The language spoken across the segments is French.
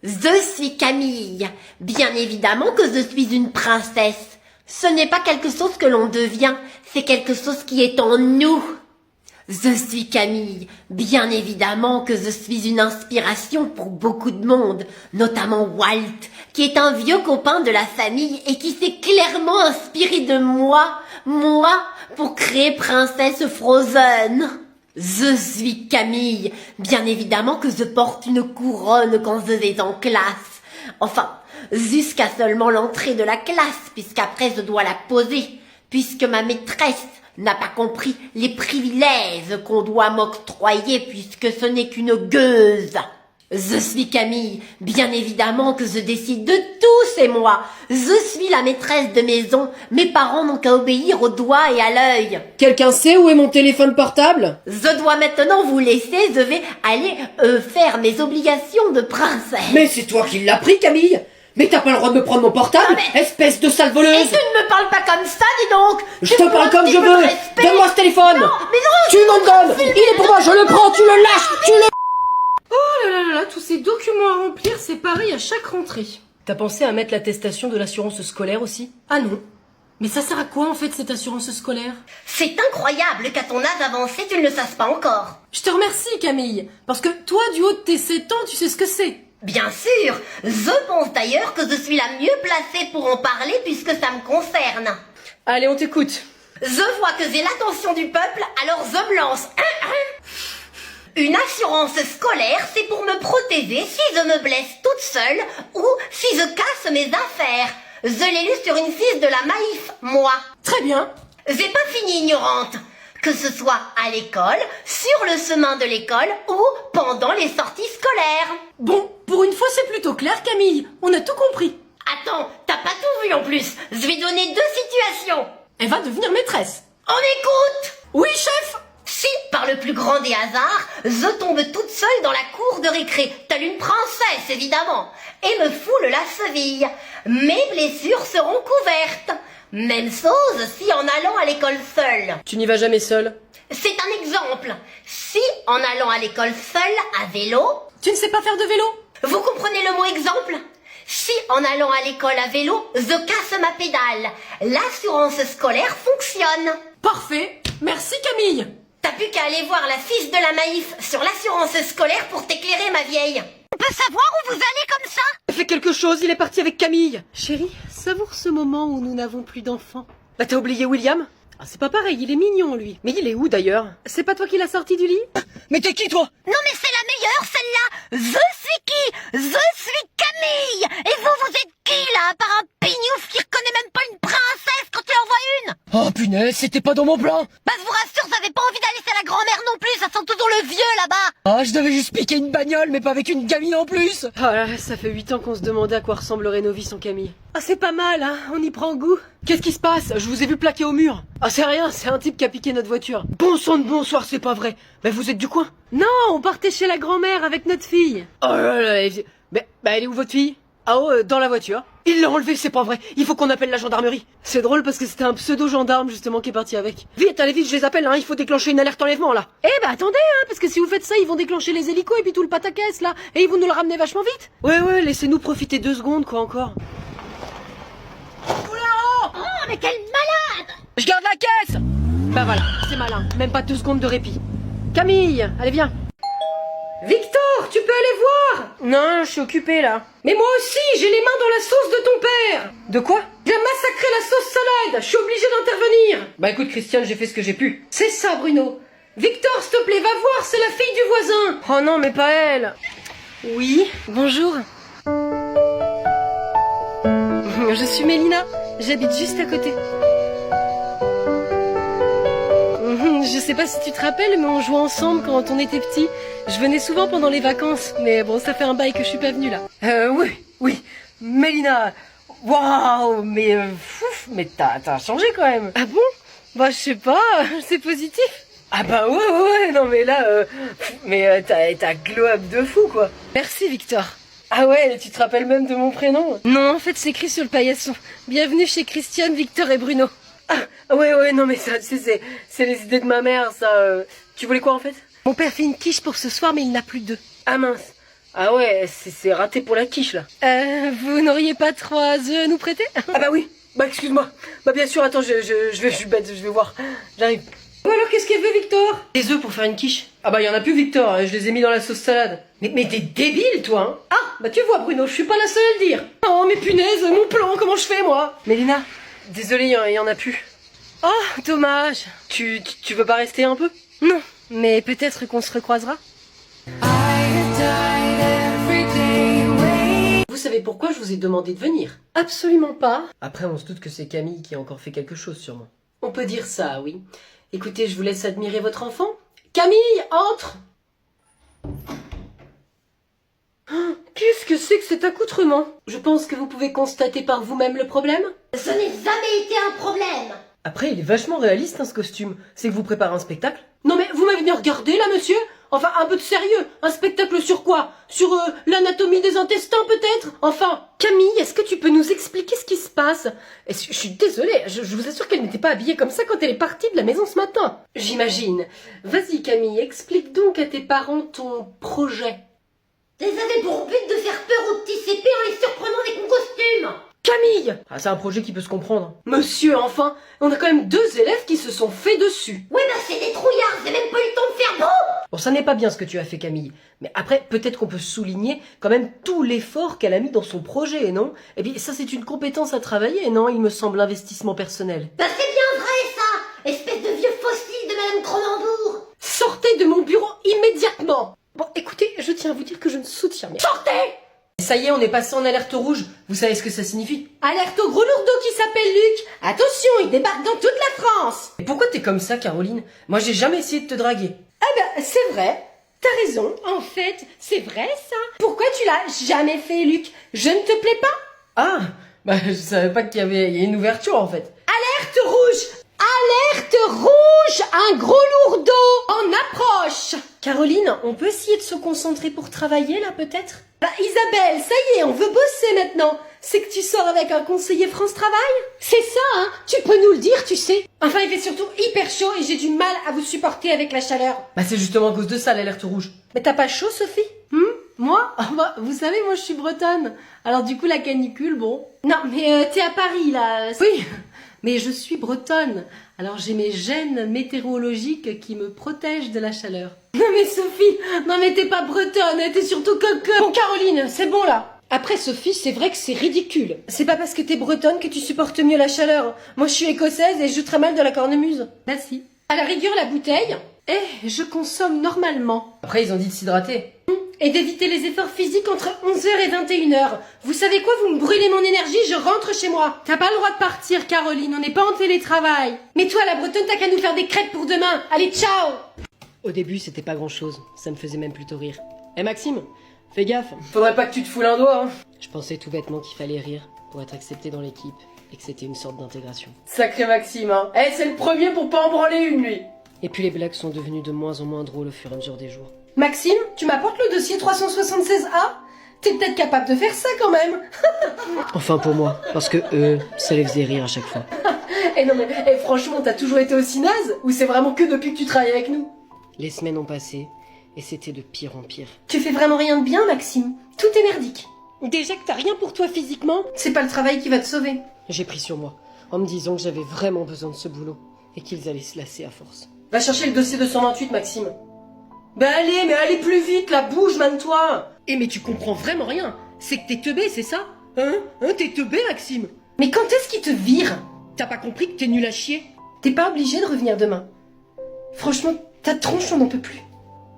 Je suis Camille. Bien évidemment que je suis une princesse. Ce n'est pas quelque chose que l'on devient, c'est quelque chose qui est en nous. Je suis Camille. Bien évidemment que je suis une inspiration pour beaucoup de monde, notamment Walt, qui est un vieux copain de la famille et qui s'est clairement inspiré de moi, pour créer Princesse Frozen. Je suis Camille. Bien évidemment que je porte une couronne quand je vais en classe. Enfin, jusqu'à seulement l'entrée de la classe, puisqu'après je dois la poser, puisque ma maîtresse n'a pas compris les privilèges qu'on doit m'octroyer, puisque ce n'est qu'une gueuse. Je suis Camille, bien évidemment que je décide de tout, c'est moi. Je suis la maîtresse de maison, mes parents n'ont qu'à obéir au doigt et à l'œil. Quelqu'un sait où est mon téléphone portable? Je dois maintenant vous laisser, je vais aller faire mes obligations de princesse. Mais c'est toi qui l'as pris, Camille! Mais t'as pas le droit de me prendre mon portable, Ah, mais- espèce de sale voleuse! Et tu ne me parles pas comme ça, dis donc. Je te Tu me parle dois un comme petit je peu de veux! respect. Donne-moi ce téléphone! Non, mais non, Tu m'en donnes! Il est pour moi, je le prends, tu le lâches, tu le... Oh là là là là, tous ces documents à remplir, c'est pareil à chaque rentrée. T'as pensé à mettre l'attestation de l'assurance scolaire aussi? Ah non. Mais ça sert à quoi en fait cette assurance scolaire? C'est incroyable qu'à ton âge avancé, tu ne le saches pas encore. Je te remercie Camille, parce que toi du haut de tes 7 ans, tu sais ce que c'est. Bien sûr, je pense d'ailleurs que je suis la mieux placée pour en parler puisque ça me concerne. Allez, on t'écoute. Je vois que j'ai l'attention du peuple, alors je me lance. Une assurance scolaire, c'est pour me protéger si je me blesse toute seule ou si je casse mes affaires. Je l'ai lu sur une fiche de la Maïf, moi. Très bien. J'ai pas fini ignorante. Que ce soit à l'école, sur le chemin de l'école ou pendant les sorties scolaires. Bon, pour une fois c'est plutôt clair Camille, on a tout compris. Attends, t'as pas tout vu en plus. Je vais donner 2 situations. Elle va devenir maîtresse. On écoute. Oui chef. Si, par le plus grand des hasards, je tombe toute seule dans la cour de récré, telle une princesse évidemment, et me foule la cheville, mes blessures seront couvertes. Même chose si en allant à l'école seule. Tu n'y vas jamais seule? C'est un exemple. Si en allant à l'école seule, à vélo, Tu ne sais pas faire de vélo? vous comprenez le mot exemple? Si en allant à l'école à vélo, je casse ma pédale, l'assurance scolaire fonctionne. Parfait. Merci Camille. T'as plus qu'à aller voir la fiche de la Maïf sur l'assurance scolaire pour t'éclairer, ma vieille. On peut savoir où vous allez comme ça? Fais quelque chose, il est parti avec Camille! Chérie, savoure ce moment où nous n'avons plus d'enfants. Bah t'as oublié William? Ah, c'est pas pareil, il est mignon lui. Mais il est où d'ailleurs? C'est pas toi qui l'as sorti du lit? Mais t'es qui toi? Non mais c'est la meilleure, celle-là. Je suis qui? Je suis Camille. Et vous êtes qui là? À part un pignouf qui reconnaît même pas une princesse quand tu en vois une? Oh punaise, c'était pas dans mon plan! Bah je vous rassure, j'avais pas envie d'aller chez la grand-mère non plus, ça sent toujours le vieux là-bas. Ah, je devais juste piquer une bagnole, mais pas avec une gamine en plus! Ah là, ça fait 8 ans qu'on se demandait à quoi ressemblerait nos vies sans Camille. Ah c'est pas mal, hein, on y prend goût. Qu'est-ce qui se passe? Je vous ai vu plaqué au mur! Ah c'est rien, c'est un type qui a piqué notre voiture. Bon sang de bonsoir, c'est pas vrai! Mais vous êtes du coin? Non, on partait chez la grand-mère avec notre fille. Oh là là, mais bah, elle est où votre fille? Ah oh, dans la voiture. Il l'a enlevé, c'est pas vrai. Il faut qu'on appelle la gendarmerie. C'est drôle parce que c'était un pseudo-gendarme justement qui est parti avec. Vite, allez vite, je les appelle, hein. Il faut déclencher une alerte enlèvement, là. Eh bah attendez, hein, parce que si vous faites ça, ils vont déclencher les hélicos et puis tout le pataquès là, et ils vont nous le ramener vachement vite. Ouais, laissez-nous profiter 2 secondes, quoi, encore. Oh mais quelle malade. Je garde la caisse! Bah voilà, c'est malin, même pas 2 secondes de répit. Camille, allez viens. Victor, tu peux aller voir? Non, je suis occupé, là. Mais moi aussi, j'ai les mains dans la sauce de ton père. De quoi? Il a massacré la sauce salade, je suis obligée d'intervenir. Bah écoute, Christiane, j'ai fait ce que j'ai pu. C'est ça, Bruno. Victor, s'il te plaît, va voir, c'est la fille du voisin. Oh non, mais pas elle. Oui, bonjour. Je suis Mélina, j'habite juste à côté. Je sais pas si tu te rappelles, mais on jouait ensemble quand on était petits. Je venais souvent pendant les vacances, mais bon, ça fait un bail que je suis pas venue là. Oui. Mélina. Waouh, mais mais t'as changé quand même. Ah bon? Bah je sais pas, c'est positif. Ah bah ouais, non mais là, mais t'as glow up de fou quoi. Merci Victor. Ah ouais, tu te rappelles même de mon prénom? Non, en fait c'est écrit sur le paillasson. Bienvenue chez Christiane, Victor et Bruno. Ah ouais, non mais ça, c'est les idées de ma mère, ça. Tu voulais quoi en fait? Mon père fait une quiche pour ce soir, mais il n'a plus d'œufs. Ah mince. Ah ouais, c'est raté pour la quiche, là. Vous n'auriez pas 3 œufs à nous prêter? Ah bah oui, bah excuse-moi. Bah bien sûr, attends, je suis bête, je vais voir. J'arrive. Bon alors, qu'est-ce qu'elle veut, Victor? Des œufs pour faire une quiche? Ah bah y en a plus, Victor, je les ai mis dans la sauce salade. Mais t'es débile, toi, hein? Ah, bah tu vois, Bruno, je suis pas la seule à le dire. Oh, mais punaise, mon plan, comment je fais, moi? Mélina, désolé, y en a plus. Oh, dommage. Tu veux pas rester un peu? Non, mais peut-être qu'on se recroisera. Vous savez pourquoi je vous ai demandé de venir? Absolument pas. Après, on se doute que c'est Camille qui a encore fait quelque chose, sûrement. On peut dire ça, oui. Écoutez, je vous laisse admirer votre enfant. Camille, entre! Qu'est-ce que c'est que cet accoutrement? Je pense que vous pouvez constater par vous-même le problème. Ce n'est jamais été un problème. Après, il est vachement réaliste, hein, ce costume. C'est que vous préparez un spectacle? Non mais, vous m'avez venu regarder, là, monsieur? Enfin, un peu de sérieux. Un spectacle sur quoi? Sur l'anatomie des intestins, peut-être? Enfin... Camille, est-ce que tu peux nous expliquer ce qui se passe? Je suis désolée, je vous assure qu'elle n'était pas habillée comme ça quand elle est partie de la maison ce matin. J'imagine. Vas-y, Camille, explique donc à tes parents ton projet. Ils avaient pour but de faire peur aux petits CP en les surprenant avec mon costume. Camille! Ah, c'est un projet qui peut se comprendre. Monsieur, enfin, on a quand même 2 élèves qui se sont fait dessus. Oui, bah c'est des trouillards, j'ai même pas eu le temps de faire beau. Bon, ça n'est pas bien ce que tu as fait, Camille. Mais après, peut-être qu'on peut souligner quand même tout l'effort qu'elle a mis dans son projet, non? Et puis ça, c'est une compétence à travailler, non? Il me semble, l'investissement personnel. Bah c'est bien vrai, ça. Espèce de vieux fossile de Madame Cronenbourg. Sortez de mon bureau immédiatement! Bon, écoutez, je tiens à vous dire que je ne soutiens rien. Sortez. Ça y est, on est passé en alerte rouge. Vous savez ce que ça signifie? Alerte au gros lourdeau qui s'appelle Luc. Attention, il débarque dans toute la France. Et pourquoi t'es comme ça, Caroline? Moi, j'ai jamais essayé de te draguer. Ah bah, c'est vrai. T'as raison. En fait, c'est vrai, ça. Pourquoi tu l'as jamais fait, Luc? Je ne te plais pas? Ah, bah je savais pas qu'il y avait une ouverture, en fait. Alerte rouge. Alerte rouge. Un gros lourdeau en approche. Caroline, on peut essayer de se concentrer pour travailler, là, peut-être? Bah Isabelle, ça y est, on veut bosser maintenant. C'est que tu sors avec un conseiller France Travail? C'est ça, hein? Tu peux nous le dire, tu sais. Enfin, il fait surtout hyper chaud et j'ai du mal à vous supporter avec la chaleur. Bah c'est justement à cause de ça, l'alerte rouge. Mais t'as pas chaud, Sophie? Moi? Ah bah, vous savez, moi je suis bretonne. Alors du coup, la canicule, bon... Non, mais t'es à Paris, là. Oui, mais je suis bretonne. Alors j'ai mes gènes météorologiques qui me protègent de la chaleur. Non mais Sophie, non mais t'es pas bretonne, t'es surtout coco. Bon Caroline, c'est bon là. Après Sophie, c'est vrai que c'est ridicule. C'est pas parce que t'es bretonne que tu supportes mieux la chaleur. Moi je suis écossaise et je joue très mal de la cornemuse. Merci. À la rigueur, la bouteille, je consomme normalement. Après, ils ont dit de s'hydrater. Et d'éviter les efforts physiques entre 11h et 21h. Vous savez quoi, vous me brûlez mon énergie, je rentre chez moi. T'as pas le droit de partir, Caroline, on n'est pas en télétravail. Mais toi, la bretonne, t'as qu'à nous faire des crêpes pour demain. Allez, ciao. Au début, c'était pas grand-chose. Ça me faisait même plutôt rire. Eh Maxime, fais gaffe. Faudrait pas que tu te foules un doigt, hein. Je pensais tout bêtement qu'il fallait rire pour être accepté dans l'équipe et que c'était une sorte d'intégration. Sacré Maxime, hein. Eh, c'est le premier pour pas en branler une, lui. Et puis les blagues sont devenues de moins en moins drôles au fur et à mesure des jours. Maxime, tu m'apportes le dossier 376A? T'es peut-être capable de faire ça quand même. Enfin pour moi, parce que eux, ça les faisait rire à chaque fois. Eh non mais, franchement, t'as toujours été aussi naze? Ou c'est vraiment que depuis que tu travailles avec nous? Les semaines ont passé et c'était de pire en pire. Tu fais vraiment rien de bien, Maxime. Tout est merdique. Déjà que t'as rien pour toi physiquement, c'est pas le travail qui va te sauver. J'ai pris sur moi, en me disant que j'avais vraiment besoin de ce boulot et qu'ils allaient se lasser à force. Va chercher le dossier 228, Maxime. Ben allez, mais allez plus vite, la bouge, man-toi. Mais tu comprends vraiment rien. C'est que t'es teubé, c'est ça? Hein? T'es teubé, Maxime? Mais quand est-ce qu'il te vire? T'as pas compris que t'es nul à chier? T'es pas obligé de revenir demain. Franchement, ta tronche, on n'en peut plus.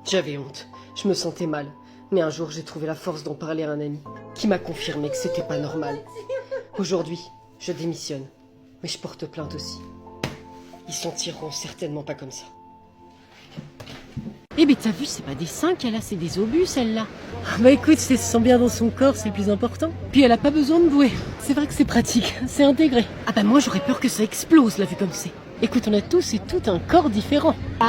J'avais honte, je me sentais mal. Mais un jour, j'ai trouvé la force d'en parler à un ami, qui m'a confirmé que c'était pas normal. Aujourd'hui, je démissionne. Mais je porte plainte aussi. Ils s'en tireront certainement pas comme ça. Eh ben t'as vu, c'est pas des seins qu'elle a, c'est des obus celle-là. Bah écoute, si elle se sent bien dans son corps, c'est le plus important. Puis elle a pas besoin de bouer. C'est vrai que c'est pratique, c'est intégré. Ah bah moi j'aurais peur que ça explose la vue comme c'est. Écoute, on a tous et toutes un corps différent. Oh,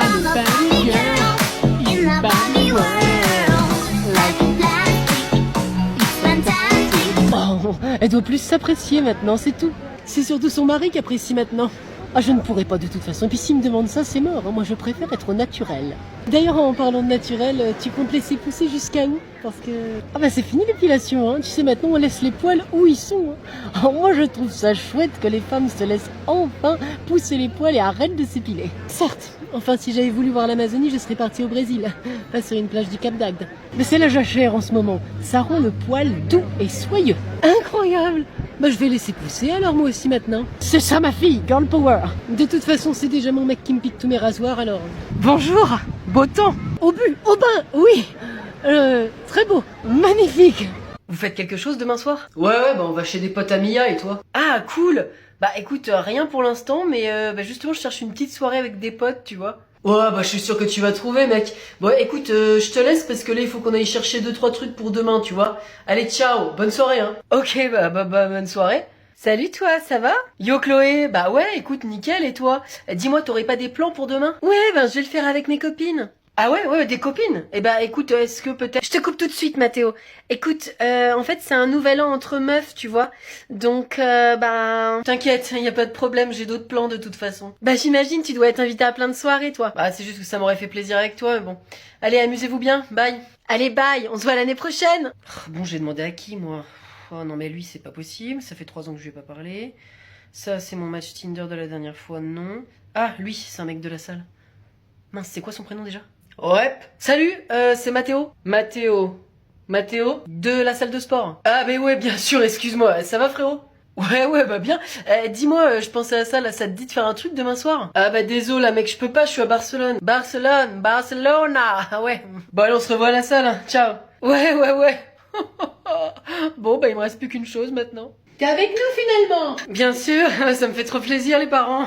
elle doit plus s'apprécier maintenant, c'est tout. C'est surtout son mari qui apprécie maintenant. Ah, je ne pourrais pas de toute façon. Et puis s'il me demande ça, c'est mort. Moi, je préfère être au naturel. D'ailleurs, en parlant de naturel, tu comptes laisser pousser jusqu'à où? Parce que... Ah bah c'est fini l'épilation, hein. Tu sais, maintenant, on laisse les poils où ils sont. Hein. Alors, moi, je trouve ça chouette que les femmes se laissent enfin pousser les poils et arrêtent de s'épiler. Certes, enfin, si j'avais voulu voir l'Amazonie, je serais partie au Brésil. Pas sur une plage du Cap d'Agde. Mais c'est la jachère en ce moment. Ça rend le poil doux et soyeux. Incroyable! Bah je vais laisser pousser alors moi aussi maintenant. C'est ça ma fille, girl power. De toute façon c'est déjà mon mec qui me pique tous mes rasoirs alors... Bonjour, beau temps. Au but, au bain, oui. Très beau, magnifique. Vous faites quelque chose demain soir? Ouais, bah on va chez des potes à Mia et toi? Ah, cool! Bah écoute, rien pour l'instant, mais justement je cherche une petite soirée avec des potes, tu vois. Ouais, bah je suis sûr que tu vas trouver, mec. Bon, écoute, je te laisse parce que là il faut qu'on aille chercher 2-3 trucs pour demain, tu vois. Allez, ciao, bonne soirée, hein. Ok, bah bonne soirée. Salut toi, ça va? Yo Chloé, bah ouais, écoute, nickel, et toi? Dis-moi, t'aurais pas des plans pour demain? Ouais, ben je vais le faire avec mes copines. Ah ouais, des copines? Eh bah écoute, est-ce que peut-être... Je te coupe tout de suite, Mathéo. Écoute, en fait c'est un nouvel an entre meufs, tu vois. Donc, T'inquiète, y a pas de problème, j'ai d'autres plans de toute façon. Bah j'imagine, tu dois être invité à plein de soirées, toi. Bah c'est juste que ça m'aurait fait plaisir avec toi, mais bon. Allez, amusez-vous bien, bye. Allez, bye, on se voit l'année prochaine. Bon, j'ai demandé à qui, moi? Oh non mais lui, c'est pas possible, ça fait 3 ans que je lui ai pas parlé. Ça, c'est mon match Tinder de la dernière fois, non. Ah, lui, c'est un mec de la salle. Mince, c'est quoi son prénom déjà? Ouais. Salut, c'est Mathéo. Mathéo de la salle de sport. Ah mais ouais, bien sûr, excuse-moi. Ça va frérot? Ouais, bah bien. Dis-moi, je pensais à ça, là, ça te dit de faire un truc demain soir? Ah bah désolé, mec, je peux pas, je suis à Barcelone. Barcelona. Ah ouais. Bon allez, on se revoit à la salle, hein. Ciao. Ouais. Bon, bah il me reste plus qu'une chose maintenant. T'es avec nous finalement? Bien sûr, ça me fait trop plaisir les parents.